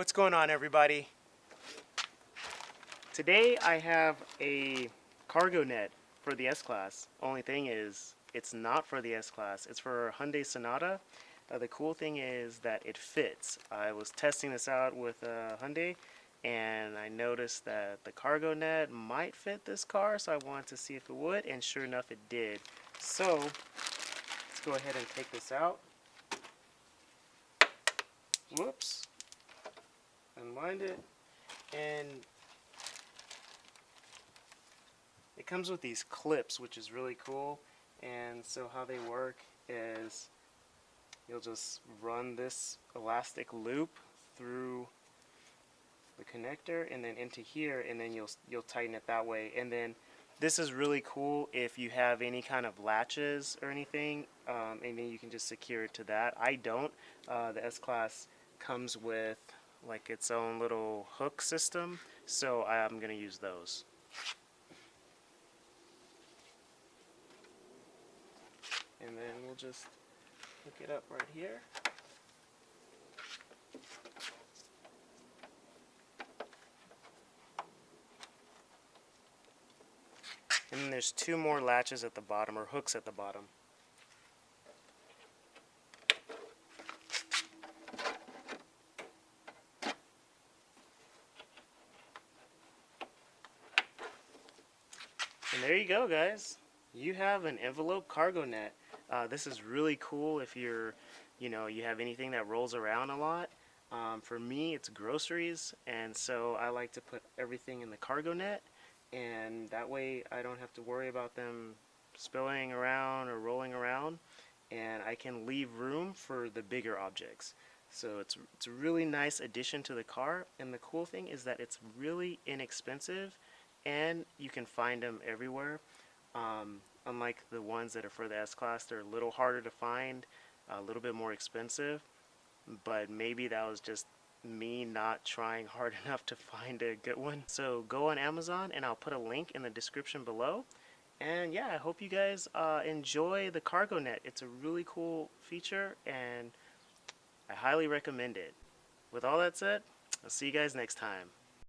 What's going on, everybody? Today I have a cargo net for the S Class. Only thing is, it's not for the S Class. It's for Hyundai Sonata. The cool thing is that it fits. I was testing this out with Hyundai, and I noticed that the cargo net might fit this car, so I wanted to see if it would, and sure enough it did. So let's go ahead and take this out. Whoops. Unwind it, and it comes with these clips, which is really cool. And so how they work is you'll just run this elastic loop through the connector and then into here, and then you'll tighten it that way. And then this is really cool if you have any kind of latches or anything, and then you can just secure it to that. I don't. The S Class comes with like its own little hook system, so I'm gonna use those. And then we'll just hook it up right here. And then there's two more latches at the bottom, or hooks at the bottom. And there you go, guys. You have an envelope cargo net. This is really cool if you have anything that rolls around a lot. For me, it's groceries, and so I like to put everything in the cargo net, and that way I don't have to worry about them spilling around or rolling around, and I can leave room for the bigger objects. So it's a really nice addition to the car, and the cool thing is that it's really inexpensive, and you can find them everywhere. Unlike the ones that are for the S Class, they're a little harder to find, a little bit more expensive, but maybe that was just me not trying hard enough to find a good one. So go on Amazon, and I'll put a link in the description below. And yeah, I hope you guys enjoy the cargo net. It's a really cool feature, and I highly recommend it. With all that said, I'll see you guys next time.